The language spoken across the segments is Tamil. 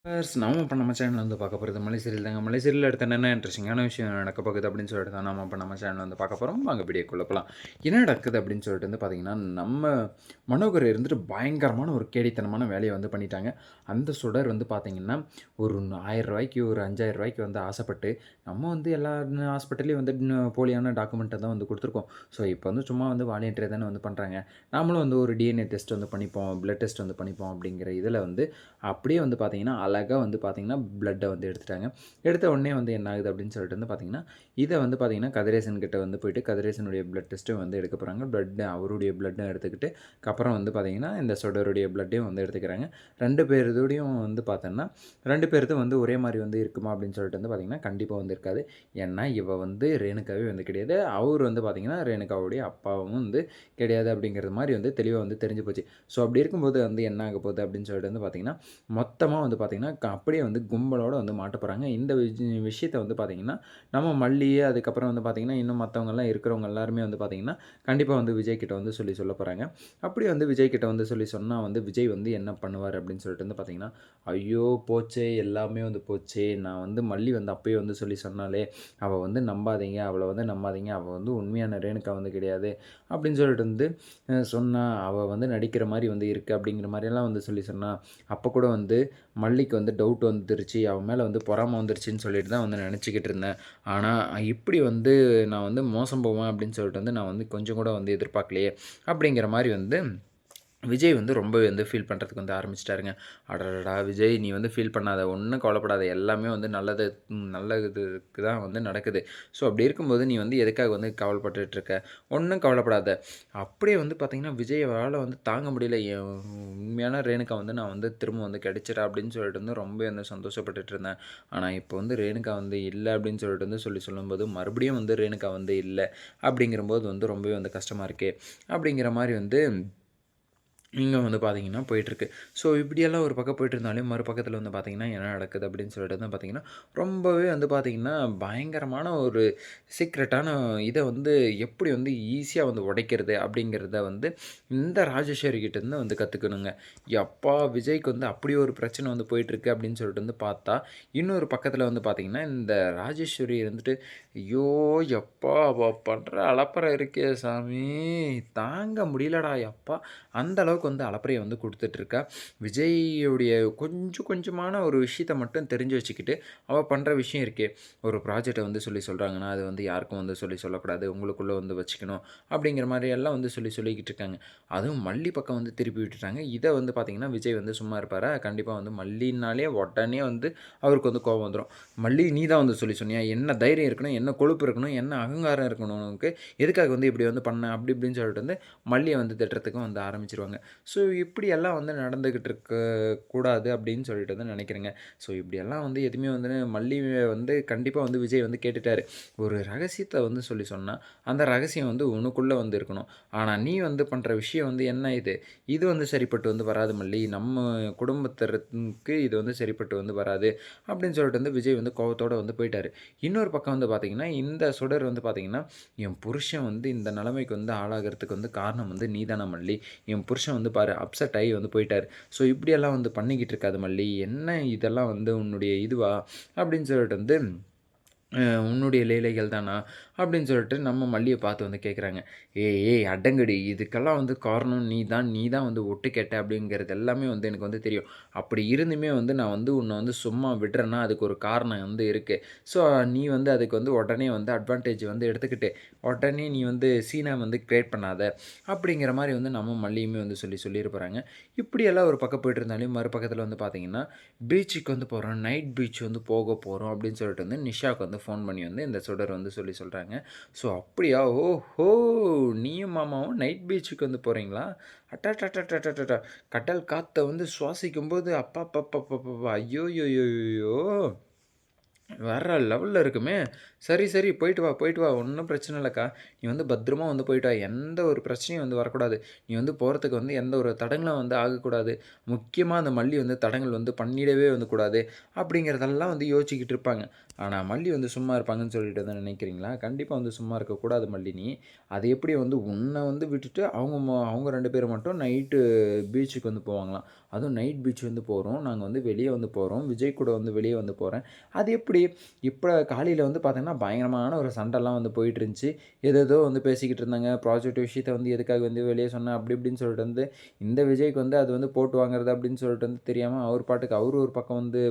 நாம இப்ப நம்ம சேனல்ல வந்து பார்க்க போறது மலை சீரியல் தாங்க. மலை சீரியல்ல அடுத்து என்னென்ன இன்ட்ரஸ்டிங்கான விஷயம் நடக்க போகுது அப்படின்னு சொல்லிட்டு தான் நாம இப்ப நம்ம சேனல்ல வந்து பார்க்க போறோம். வாங்க வீடியோக்குள்ள போலாம். என்ன நடக்குது அப்படின்னு சொல்லிட்டு வந்து பார்த்தீங்கன்னா, நம்ம மனோகர் இருந்துட்டு பயங்கரமான ஒரு கேடித்தனமான வேலைய வந்து பண்ணிட்டாங்க. அந்த சுடர் வந்து பார்த்தீங்கன்னா, ஒரு ரூ. 1000க்கு ஒரு ரூ. 5000க்கு வந்து ஆசைப்பட்டு, நம்ம வந்து எல்லா ஹாஸ்பிட்டல்லயும் வந்து போலியான டாக்குமெண்ட்ட தான் வந்து குடுத்துருக்கோம். ஸோ இப்போ வந்து சும்மா வந்து வாலண்டரியா தானே வந்து பண்றாங்க. நாமளும் வந்து ஒரு டிஎன்ஏ டெஸ்ட் வந்து பண்ணிப்போம், பிளட் டெஸ்ட் வந்து பண்ணிப்போம் அப்படிங்கிற இதில வந்து அப்படியே வந்து பார்த்தீங்கன்னா, அழகா வந்து பார்த்தீங்கன்னா, பிளட்ட வந்து எடுத்துட்டாங்க. எடுத்த உடனே வந்து என்ன ஆகுது அப்படின்னு சொல்லிட்டு வந்து பார்த்தீங்கன்னா, இத வந்து பார்த்தீங்கன்னா, கதிரேசன் கிட்ட வந்து போயிட்டு கதிரேசனுடைய பிளட் டெஸ்ட்டும் வந்து எடுக்க போறாங்க. அவருடைய பிளட்டும் எடுத்துக்கிட்டு, அப்புறம் வந்து பார்த்தீங்கன்னா, இந்த சொடருடைய பிளட்டையும் வந்து எடுத்துக்கிறாங்க. 2 பேருதோடையும் வந்து பார்த்தோன்னா, 2 பேருதும் வந்து ஒரே மாரி வந்து இருக்குமா அப்படின்னு சொல்லிட்டு வந்து பார்த்தீங்கன்னா, கண்டிப்பா வந்து இருக்காது. ஏன்னா, இவ வந்து ரேணுகாவே வந்து கிடையாது. அவரு வந்து பார்த்தீங்கன்னா, ரேணுகாவுடைய அப்பாவும் வந்து கிடையாது அப்படிங்கிறது மாரி வந்து தெளிவா வந்து தெரிஞ்சு போச்சு. ஸோ அப்படி இருக்கும்போது வந்து என்ன ஆக போகுது அப்படின்னு சொல்லிட்டு வந்து பார்த்தீங்கன்னா, மொத்தமா வந்து பார்த்தீங்கன்னா, அப்படியே வந்து கும்பலோட வந்து மாட்ட போறாங்க. இந்த விஷயத்த வந்து பார்த்தீங்கன்னா, நம்ம மல்லி, அதுக்கப்புறம் வந்து பார்த்தீங்கன்னா, இன்னும் மத்தவங்கலாம் இருக்கிறவங்க எல்லாருமே வந்து பார்த்தீங்கன்னா, கண்டிப்பா வந்து விஜய் கிட்ட வந்து சொல்ல போறாங்க. அப்படி வந்து விஜய் கிட்ட வந்து சொன்னா வந்து விஜய் வந்து என்ன பண்ணுவார் அப்படின்னு சொல்லிட்டு வந்து பார்த்தீங்கன்னா, "ஐயோ! போச்சே! எல்லாமே வந்து போச்சே! நான் வந்து மல்லி வந்து அப்பயே வந்து சொன்னாளே! அவ வந்து நம்பாதீங்க, அவள வந்து நம்பாதீங்க. அவ வந்து உண்மையான ரேணுகா வந்து கிடையாது." அப்படின்னு சொல்லிட்டு வந்து சொன்னா, "அவ வந்து நடிக்கிற மாரி வந்து இருக்கு." அப்படிங்கிற மாரியெல்லாம் வந்து சொன்னா. அப்போ கூட வந்து மல்லிக்கு வந்து டவுட் வந்துருச்சு. அவன் மேல வந்து பொறாம வந்துருச்சுன்னு சொல்லிட்டு தான் வந்து நெனச்சுக்கிட்டு இருந்தேன். ஆனா, இப்படி வந்து நான் வந்து மோசம் போவேன் அப்படின்னு சொல்லிட்டு வந்து நான் வந்து கொஞ்சம் கூட வந்து எதிர்பார்க்கலையே! அப்படிங்கிற மாரி வந்து விஜய் வந்து ரொம்பவே வந்து ஃபீல் பண்ணுறதுக்கு வந்து ஆரம்பிச்சுட்டாருங்க. அடடடா! விஜய் நீ வந்து ஃபீல் பண்ணாத, ஒண்ணும் கவலைப்படாத. எல்லாமே வந்து நல்ல இதுக்கு தான் வந்து நடக்குது. ஸோ அப்படி இருக்கும்போது நீ வந்து எதுக்காக வந்து கவலைப்பட்டுட்டு இருக்க? ஒண்ணும் கவலைப்படாத. அப்படியே வந்து பார்த்தீங்கன்னா, விஜயால வந்து தாங்க முடியல. என் உண்மையான ரேணுகா வந்து நான் வந்து திரும்ப வந்து கிடைச்சிட்டா அப்படின்னு சொல்லிட்டு வந்து ரொம்பவே வந்து சந்தோஷப்பட்டுட்டு இருந்தேன். ஆனா இப்போ வந்து ரேணுகா வந்து இல்ல அப்படின்னு சொல்லிட்டு வந்து சொல்லும்போது, மறுபடியும் வந்து ரேணுகா வந்து இல்ல அப்படிங்கிறபோது வந்து ரொம்பவே வந்து கஷ்டமா இருக்கே! அப்படிங்கிற மாரி வந்து இங்க வந்து பார்த்தீங்கன்னா போயிட்டுருக்கு. ஸோ இப்படியெல்லாம் ஒரு பக்கம் போயிட்டுருந்தாலும், மறுபக்கத்தில வந்து பார்த்தீங்கன்னா, என்ன நடக்குது அப்படின்னு சொல்லிட்டு வந்து பார்த்தீங்கன்னா, ரொம்பவே வந்து பார்த்தீங்கன்னா, பயங்கரமான ஒரு சீக்ரெட்டான இத வந்து எப்படி வந்து ஈஸியா வந்து உடைக்கிறது அப்படிங்கிறத வந்து இந்த ராஜேஸ்வரி கிட்டேருந்து வந்து கத்துக்கணுங்க. யப்பா! விஜய்க்கு வந்து அப்படி ஒரு பிரச்சனை வந்து போயிட்டுருக்கு அப்படின்னு சொல்லிட்டு வந்து பார்த்தா, இன்னொரு பக்கத்தில வந்து பார்த்தீங்கன்னா, இந்த ராஜேஸ்வரி இருந்துட்டு, ஐயோ! யப்பா! அவ பண்ற அலப்பறை இருக்கே சாமி! தாங்க முடியலடா யப்பா! அந்த அளவுக்கு வந்து அலப்பறைய வந்து குடுத்துட்டுருக்கா. விஜய்யுடைய கொஞ்சம் கொஞ்சமான ஒரு விஷயத்த மட்டும் தெரிஞ்சு வச்சுக்கிட்டு, அவ பண்ற விஷயம் இருக்கே, ஒரு ப்ராஜெக்ட்ட வந்து சொல்றாங்கன்னா, அது வந்து யாருக்கும் வந்து சொல்லக்கூடாது. உங்களுக்குள்ள வந்து வச்சுக்கணும். அப்படிங்கிற மாரி எல்லாம் வந்து சொல்லிக்கிட்டு இருக்காங்க. அதுவும் மல்லி பக்கம் வந்து திருப்பி விட்டுட்டாங்க. இத வந்து பார்த்தீங்கன்னா, விஜய் வந்து சும்மா இருப்பாரா? கண்டிப்பா வந்து மல்லினாலே உடனே வந்து அவருக்கு வந்து கோவம் வந்துரும். "மல்லி நீ தான் வந்து சொன்னியா? என்ன தைரியம் இருக்கணும்? என்ன கொழுப்பு இருக்கணும்? என்ன அகங்காரம் இருக்கணும் உனக்கு? எதுக்காக வந்து இப்படி வந்து பண்ண?" அப்படி இப்படின்னு சொல்லிட்டு வந்து மல்லிய வந்து திட்டுறதுக்கும் வந்து ஆரம்பிச்சுருவாங்க. ஸோ இப்படியெல்லாம் வந்து நடந்துகிட்டு இருக்க கூடாது அப்படின்னு சொல்லிட்டு வந்து நினைக்கிறேங்க. ஸோ இப்படியெல்லாம் வந்து எதுவுமே வந்து மல்லிய வந்து கண்டிப்பா வந்து விஜய் வந்து கேட்டுட்டாரு. ஒரு ரகசியத்த வந்து சொன்னா, அந்த ரகசியம் வந்து உனக்குள்ள வந்து இருக்கணும். ஆனா நீ வந்து பண்ற விஷயம் வந்து என்ன இது? இது வந்து சரிப்பட்டு வந்து வராது மல்லி. நம்ம குடும்பத்தினருக்கு இது வந்து சரிப்பட்டு வந்து வராது. அப்படின்னு சொல்லிட்டு வந்து விஜய் வந்து கோவத்தோட வந்து போயிட்டாரு. இன்னொரு பக்கம் வந்து பார்த்தீங்கன்னா, இந்த சுடர் வந்து பார்த்தீங்கன்னா, என் புருஷன் வந்து இந்த நிலைமைக்கு வந்து ஆளாகுறதுக்கு வந்து காரணம் வந்து நீ தான மல்லி. என் புருஷன் வந்து பாரு அப்செட் ஆகி வந்து போயிட்டாரு. ஸோ இப்படியெல்லாம் வந்து பண்ணிக்கிட்டு இருக்காத மல்லி. என்ன இதெல்லாம் வந்து உன்னுடைய இதுவா? அப்படின்னு சொல்லிட்டு வந்து உன்னுடைய லீலைகள் தானா? அப்படின்னு சொல்லிட்டு நம்ம மல்லிய பார்த்து வந்து கேட்குறாங்க. ஏய் ஏய் அடங்குடி இதுக்கெல்லாம் வந்து காரணம் நீ தான் வந்து ஒட்டு கேட்ட அப்படிங்கிறது எல்லாமே வந்து எனக்கு வந்து தெரியும். அப்படி இருந்துமே வந்து நான் வந்து உன்ன வந்து சும்மா விடுறேன்னா, அதுக்கு ஒரு காரணம் வந்து இருக்கு. ஸோ நீ வந்து அதுக்கு வந்து உடனே வந்து அட்வான்டேஜ் வந்து எடுத்துக்கிட்டு, உடனே நீ வந்து சீன வந்து கிரியேட் பண்ணாத. அப்படிங்கிற மாரி வந்து நம்ம மல்லியுமே வந்து சொல்லிட்டு போறாங்க. இப்படியெல்லாம் ஒரு பக்கம் போயிட்டு இருந்தாலும், மறுபக்கத்தில வந்து பார்த்தீங்கன்னா, பீச்சுக்கு வந்து போறோம். நைட் பீச் வந்து போக போறோம் அப்படின்னு சொல்லிட்டு வந்து நிஷாவுக்கு வந்து ஃபோன் பண்ணி வந்து இந்த சுடர் வந்து சொல்றாங்க. ஸோ அப்படியா? ஓஹோ! நீயும் மாமாவும் நைட் பீச்சுக்கு வந்து போறீங்களா? அட்டட்டட்டட்டட்டட்டா! கடல் காத்த வந்து சுவாசிக்கும்போது அப்பப்பப்பப்பப்பா! ஐயோயோயோயோ! வேற லெவல்ல இருக்குமே! சரி, சரி போயிட்டு வா, போயிட்டு வா. ஒண்ணும் பிரச்சனை இல்லக்கா. நீ வந்து பத்திரமா வந்து போயிட்டு வா. எந்த ஒரு பிரச்சனையும் வந்து வரக்கூடாது. நீ வந்து போறதுக்கு வந்து எந்த ஒரு தடங்கலும் வந்து ஆகக்கூடாது. முக்கியமா அந்த மல்லி வந்து தடங்கல் வந்து பண்ணிடவே வந்து கூடாது. அப்படிங்கிறதெல்லாம் வந்து யோசிச்சுக்கிட்டு இருப்பாங்க. ஆனா மல்லி வந்து சும்மா இருப்பாங்கன்னு சொல்லிட்டு வந்து நினைக்கிறீங்களா? கண்டிப்பா வந்து சும்மா இருக்கக்கூடாது மல்லினி. அது எப்படி வந்து உன்ன வந்து விட்டுட்டு அவங்க 2 பேரும் மட்டும் நைட்டு பீச்சுக்கு வந்து போவாங்களாம். அதுவும் நைட் பீச் வந்து போறோம். நாங்க வந்து வெளிய வந்து போறோம். விஜய் கூட வந்து வெளிய வந்து போறேன். அது எப்படி இப்ப காலையில வந்து பார்த்தீங்கன்னா, பயங்கரமான ஒரு சண்டைலாம் வந்து போயிட்டுருந்துச்சு. ஏதேதோ வந்து பேசிக்கிட்டு இருந்தாங்க. ப்ராஜெக்ட் விஷயத்த வந்து எதுக்காக வந்து வெளிய சொன்ன அப்படி இப்படின்னு சொல்லிட்டு வந்து, இந்த விஜய்க்கு வந்து அது வந்து போட்டு வாங்குறது அப்படின்னு சொல்லிட்டு வந்து தெரியாம, அவர் பாட்டுக்கு அவரு ஒரு பக்கம் வந்து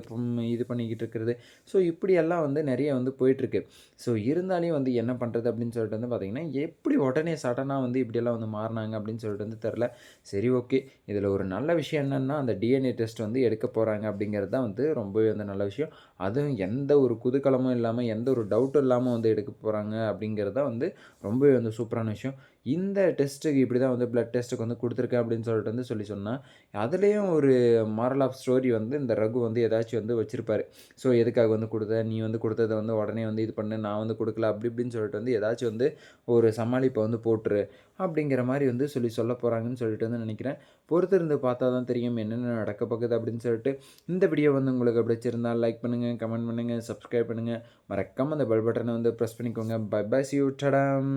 இது பண்ணிக்கிட்டு இருக்கிறது. ஸோ இப்படியெல்லாம் வந்து நெறைய வந்து போயிட்டுருக்கு. ஸோ இருந்தாலும் வந்து என்ன பண்றது அப்படின்னு சொல்லிட்டு வந்து பார்த்தீங்கன்னா, எப்படி உடனே சடனா வந்து இப்படியெல்லாம் வந்து மாறுனாங்க அப்படின்னு சொல்லிட்டு வந்து தெரியல. சரி ஓகே. இதில ஒரு நல்ல விஷயம் என்னன்னா, அந்த டிஎன்ஏ டெஸ்ட் வந்து எடுக்க போறாங்க அப்படிங்கிறது தான் வந்து ரொம்பவே வந்து நல்ல விஷயம். அதுவும் எந்த ஒரு குதூகலமும் இல்லாம, எந்த ஒரு டவுட்டும் இல்லாம வந்து எடுக்க போறாங்க அப்படிங்கிறது தான் வந்து ரொம்பவே வந்து சூப்பரான விஷயம். இந்த டெஸ்ட்டுக்கு இப்படி தான் வந்து பிளட் டெஸ்ட்டுக்கு வந்து குடுத்துருக்கேன் அப்படின்னு சொல்லிட்டு வந்து சொன்னா, அதுலயும் ஒரு மாரல் ஆஃப் ஸ்டோரி வந்து இந்த ரகு வந்து ஏதாச்சும் வந்து வச்சிருப்பாரு. ஸோ எதுக்காக வந்து குடுத்த? நீ வந்து குடுத்தத வந்து உடனே வந்து இது பண்ணு. நான் வந்து குடுக்கல. அப்படி இப்படின்னு சொல்லிட்டு வந்து ஏதாச்சும் வந்து ஒரு சமாளிப்ப வந்து போட்டுரு. அப்படிங்கிற மாரி வந்து சொல்ல போறாங்கன்னு சொல்லிட்டு வந்து நெனைக்கிறேன். பொறுத்திருந்து பார்த்தா தான் தெரியும் என்னென்ன நடக்க போகுது அப்படின்னு சொல்லிட்டு. இந்த வீடியோ வந்து உங்களுக்கு பிடிச்சிருந்தா லைக் பண்ணுங்க, கமெண்ட் பண்ணுங்க, சப்ஸ்கிரைப் பண்ணுங்க. மறக்காம அந்த பெல் பட்டன வந்து பிரஸ் பண்ணிக்கோங்க. Bye bye. See you. டடாம்.